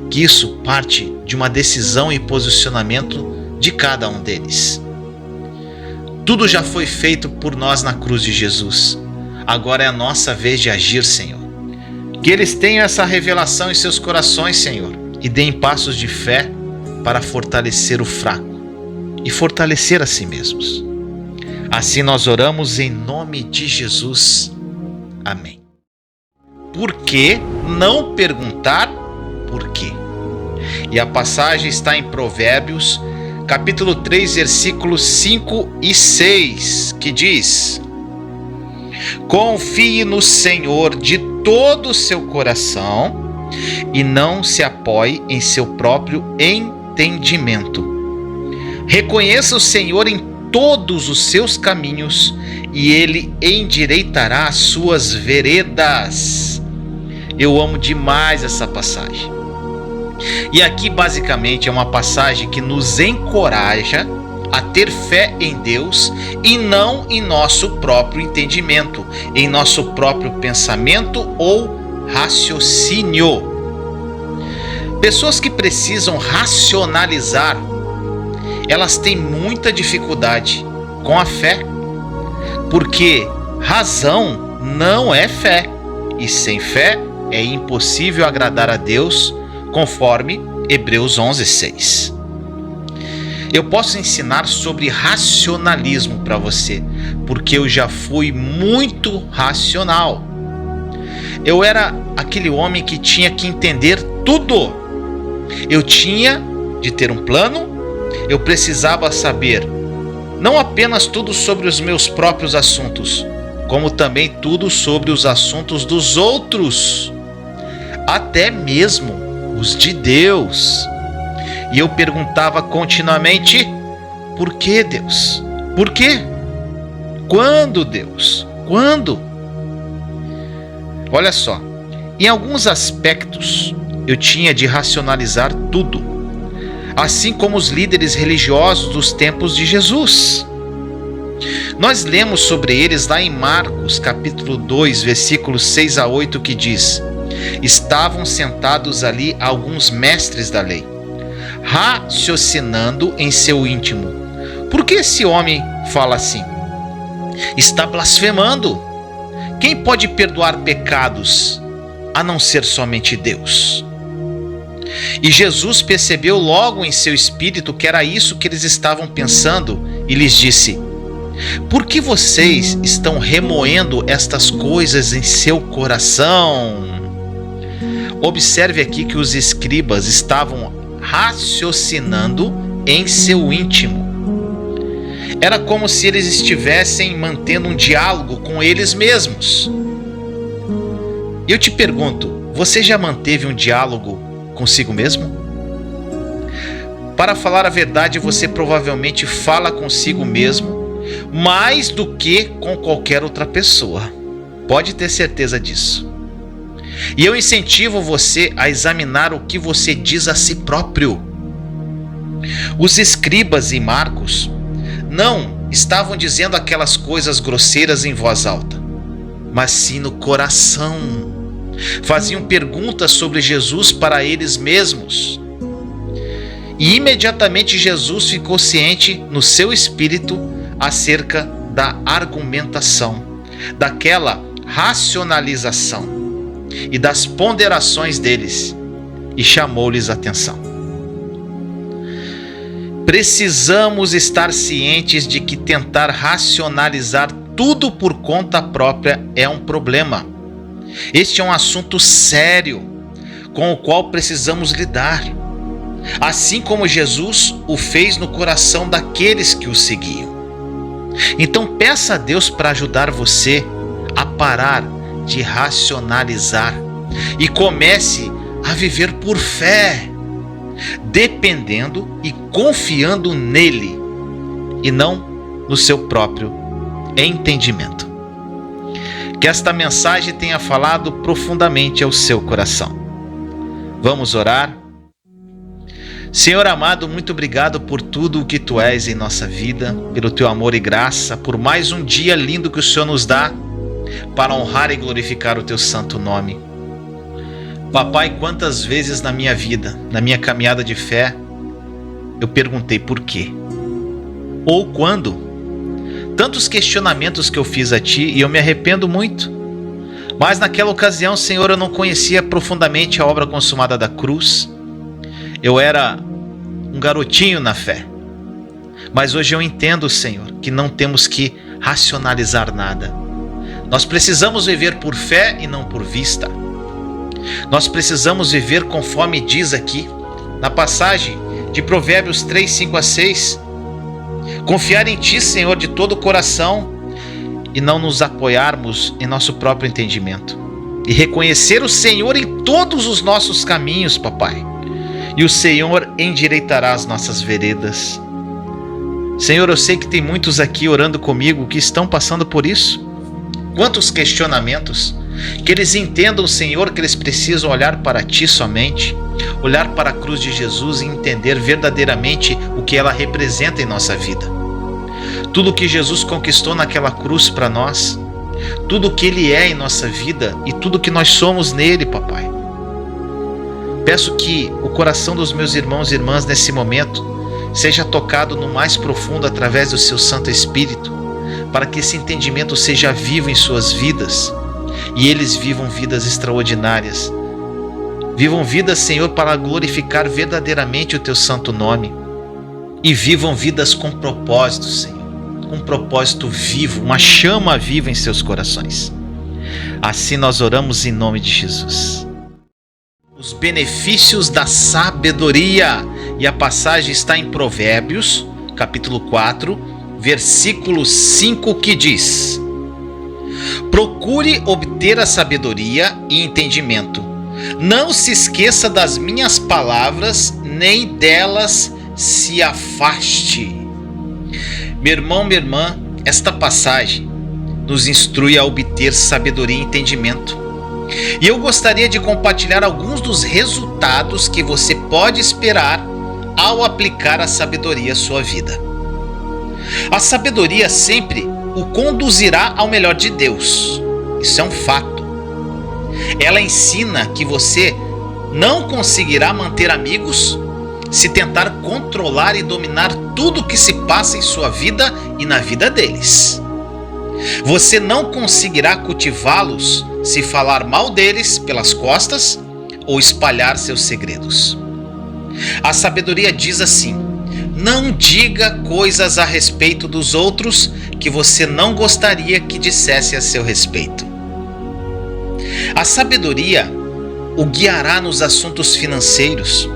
que isso parte de uma decisão e posicionamento de cada um deles. Tudo já foi feito por nós na cruz de Jesus. Agora é a nossa vez de agir, Senhor. Que eles tenham essa revelação em seus corações, Senhor, e deem passos de fé para fortalecer o fraco e fortalecer a si mesmos. Assim nós oramos em nome de Jesus. Amém. Por que não perguntar por quê? E a passagem está em Provérbios, capítulo 3, versículos 5 e 6, que diz: confie no Senhor de todo o seu coração e não se apoie em seu próprio entendimento. Reconheça o Senhor em todos os seus caminhos e Ele endireitará as suas veredas. Eu amo demais essa passagem. E aqui basicamente é uma passagem que nos encoraja a ter fé em Deus e não em nosso próprio entendimento, em nosso próprio pensamento ou raciocínio. Pessoas que precisam racionalizar, elas têm muita dificuldade com a fé, porque razão não é fé, e sem fé é impossível agradar a Deus, conforme Hebreus 11:6. Eu posso ensinar sobre racionalismo para você, porque eu já fui muito racional. Eu era aquele homem que tinha que entender tudo. Eu tinha de ter um plano, eu precisava saber não apenas tudo sobre os meus próprios assuntos, como também tudo sobre os assuntos dos outros, até mesmo os de Deus. E eu perguntava continuamente: por que, Deus? Por quê? Quando, Deus? Quando? Olha só, em alguns aspectos eu tinha de racionalizar tudo, assim como os líderes religiosos dos tempos de Jesus. Nós lemos sobre eles lá em Marcos, capítulo 2, versículos 6 a 8, que diz: estavam sentados ali alguns mestres da lei, raciocinando em seu íntimo: por que esse homem fala assim? Está blasfemando. Quem pode perdoar pecados a não ser somente Deus? E Jesus percebeu logo em seu espírito que era isso que eles estavam pensando e lhes disse: por que vocês estão remoendo estas coisas em seu coração? Observe aqui que os escribas estavam raciocinando em seu íntimo. Era como se eles estivessem mantendo um diálogo com eles mesmos. Eu te pergunto, você já manteve um diálogo consigo mesmo? Para falar a verdade, você provavelmente fala consigo mesmo mais do que com qualquer outra pessoa. Pode ter certeza disso. E eu incentivo você a examinar o que você diz a si próprio. Os escribas em Marcos não estavam dizendo aquelas coisas grosseiras em voz alta, mas sim no coração. Faziam perguntas sobre Jesus para eles mesmos. E imediatamente Jesus ficou ciente no seu espírito acerca da argumentação, daquela racionalização e das ponderações deles, e chamou-lhes a atenção. Precisamos estar cientes de que tentar racionalizar tudo por conta própria é um problema. Este é um assunto sério com o qual precisamos lidar, assim como Jesus o fez no coração daqueles que o seguiam. Então peça a Deus para ajudar você a parar de racionalizar e comece a viver por fé, dependendo e confiando nele e não no seu próprio entendimento. Que esta mensagem tenha falado profundamente ao seu coração. Vamos orar? Senhor amado, muito obrigado por tudo o que Tu és em nossa vida, pelo Teu amor e graça, por mais um dia lindo que o Senhor nos dá para honrar e glorificar o Teu santo nome. Papai, quantas vezes na minha vida, na minha caminhada de fé, eu perguntei por quê? Ou quando? Tantos questionamentos que eu fiz a Ti e eu me arrependo muito. Mas naquela ocasião, Senhor, eu não conhecia profundamente a obra consumada da cruz. Eu era um garotinho na fé. Mas hoje eu entendo, Senhor, que não temos que racionalizar nada. Nós precisamos viver por fé e não por vista. Nós precisamos viver conforme diz aqui, na passagem de Provérbios 3, 5 a 6. Confiar em Ti, Senhor, de todo o coração e não nos apoiarmos em nosso próprio entendimento. E reconhecer o Senhor em todos os nossos caminhos, Papai. E o Senhor endireitará as nossas veredas. Senhor, eu sei que tem muitos aqui orando comigo que estão passando por isso. Quantos questionamentos. Que eles entendam, Senhor, que eles precisam olhar para Ti somente, olhar para a cruz de Jesus e entender verdadeiramente o que ela representa em nossa vida. Tudo que Jesus conquistou naquela cruz para nós, tudo que Ele é em nossa vida e tudo que nós somos nele, Papai. Peço que o coração dos meus irmãos e irmãs nesse momento seja tocado no mais profundo através do Seu Santo Espírito, para que esse entendimento seja vivo em suas vidas e eles vivam vidas extraordinárias. Vivam vidas, Senhor, para glorificar verdadeiramente o Teu santo nome. E vivam vidas com propósito, Senhor. Um propósito vivo, uma chama viva em seus corações. Assim nós oramos em nome de Jesus. Os benefícios da sabedoria. E a passagem está em Provérbios, capítulo 4, versículo 5, que diz: Procure obter a sabedoria e entendimento. Não se esqueça das minhas palavras, nem delas se afaste. Meu irmão, minha irmã, esta passagem nos instrui a obter sabedoria e entendimento. E eu gostaria de compartilhar alguns dos resultados que você pode esperar ao aplicar a sabedoria à sua vida. A sabedoria sempre o conduzirá ao melhor de Deus. Isso é um fato. Ela ensina que você não conseguirá manter amigos se tentar controlar e dominar tudo que se passa em sua vida e na vida deles. Você não conseguirá cultivá-los se falar mal deles pelas costas ou espalhar seus segredos. A sabedoria diz assim: não diga coisas a respeito dos outros que você não gostaria que dissesse a seu respeito. A sabedoria o guiará nos assuntos financeiros.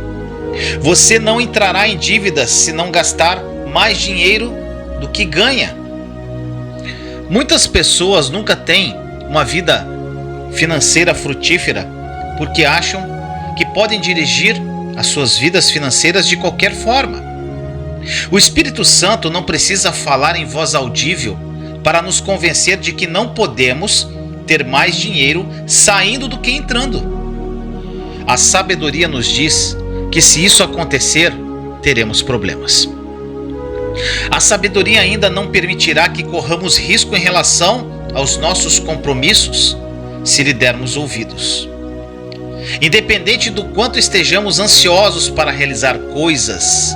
Você não entrará em dívidas se não gastar mais dinheiro do que ganha. Muitas pessoas nunca têm uma vida financeira frutífera porque acham que podem dirigir as suas vidas financeiras de qualquer forma. O Espírito Santo não precisa falar em voz audível para nos convencer de que não podemos ter mais dinheiro saindo do que entrando. A sabedoria nos diz que se isso acontecer, teremos problemas. A sabedoria ainda não permitirá que corramos risco em relação aos nossos compromissos se lhe dermos ouvidos. Independente do quanto estejamos ansiosos para realizar coisas,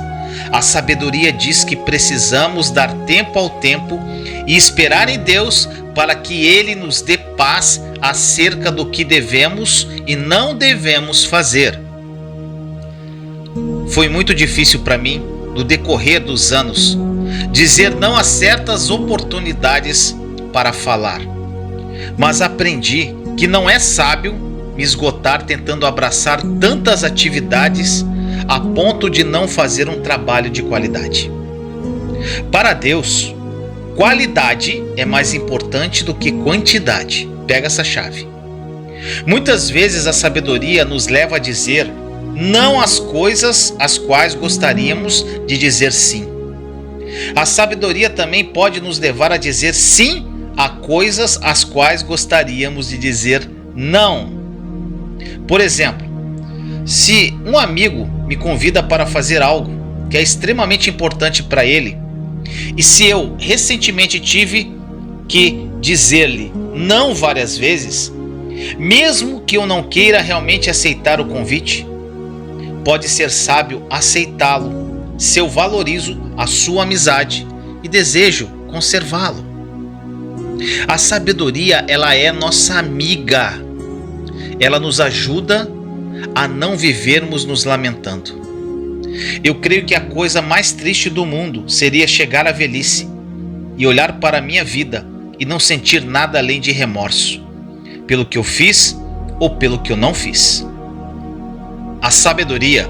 a sabedoria diz que precisamos dar tempo ao tempo e esperar em Deus para que Ele nos dê paz acerca do que devemos e não devemos fazer. Foi muito difícil para mim, no decorrer dos anos, dizer não a certas oportunidades para falar. Mas aprendi que não é sábio me esgotar tentando abraçar tantas atividades a ponto de não fazer um trabalho de qualidade. Para Deus, qualidade é mais importante do que quantidade. Pega essa chave. Muitas vezes a sabedoria nos leva a dizer não às coisas às quais gostaríamos de dizer sim. A sabedoria também pode nos levar a dizer sim a coisas às quais gostaríamos de dizer não. Por exemplo, se um amigo me convida para fazer algo que é extremamente importante para ele, e se eu recentemente tive que dizer-lhe não várias vezes, mesmo que eu não queira realmente aceitar o convite, pode ser sábio aceitá-lo se eu valorizo a sua amizade e desejo conservá-lo. A sabedoria, ela é nossa amiga. Ela nos ajuda a não vivermos nos lamentando. Eu creio que a coisa mais triste do mundo seria chegar à velhice e olhar para a minha vida e não sentir nada além de remorso, pelo que eu fiz ou pelo que eu não fiz. A sabedoria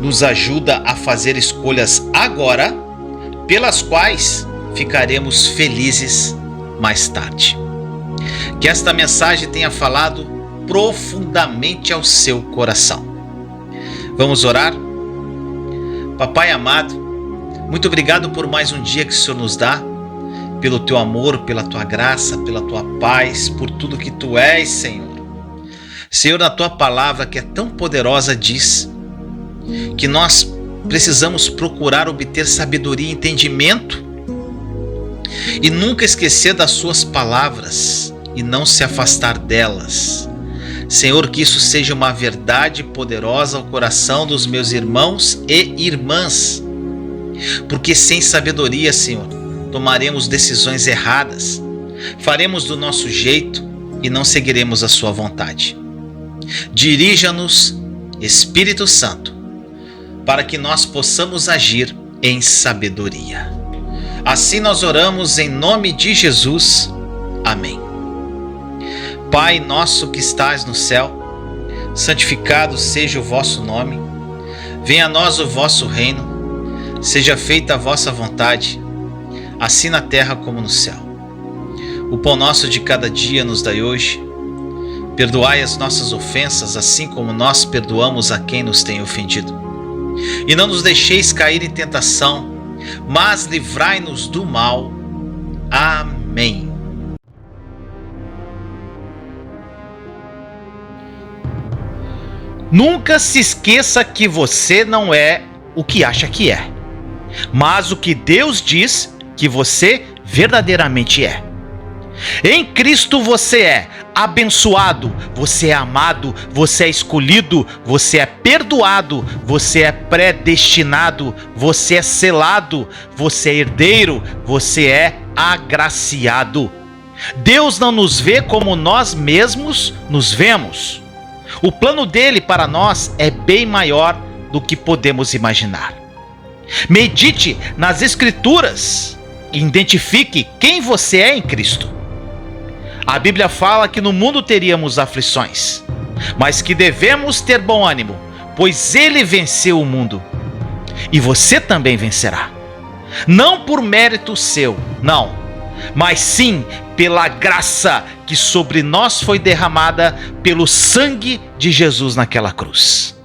nos ajuda a fazer escolhas agora, pelas quais ficaremos felizes mais tarde. Que esta mensagem tenha falado profundamente ao seu coração. Vamos orar? Papai amado, muito obrigado por mais um dia que o Senhor nos dá, pelo teu amor, pela tua graça, pela tua paz, por tudo que tu és, Senhor. Senhor, na tua palavra que é tão poderosa diz que nós precisamos procurar obter sabedoria e entendimento e nunca esquecer das suas palavras e não se afastar delas. Senhor, que isso seja uma verdade poderosa ao coração dos meus irmãos e irmãs, porque sem sabedoria, Senhor, tomaremos decisões erradas, faremos do nosso jeito e não seguiremos a sua vontade. Dirija-nos, Espírito Santo, para que nós possamos agir em sabedoria. Assim nós oramos em nome de Jesus. Amém. Pai nosso que estás no céu, santificado seja o vosso nome. Venha a nós o vosso reino. Seja feita a vossa vontade, assim na terra como no céu. O pão nosso de cada dia nos dai hoje. Perdoai as nossas ofensas, assim como nós perdoamos a quem nos tem ofendido. E não nos deixeis cair em tentação, mas livrai-nos do mal. Amém. Nunca se esqueça que você não é o que acha que é, mas o que Deus diz que você verdadeiramente é. Em Cristo você é abençoado, você é amado, você é escolhido, você é perdoado, você é predestinado, você é selado, você é herdeiro, você é agraciado. Deus não nos vê como nós mesmos nos vemos. O plano dele para nós é bem maior do que podemos imaginar. Medite nas Escrituras e identifique quem você é em Cristo. A Bíblia fala que no mundo teríamos aflições, mas que devemos ter bom ânimo, pois ele venceu o mundo. E você também vencerá. Não por mérito seu, não, mas sim pela graça que sobre nós foi derramada pelo sangue de Jesus naquela cruz.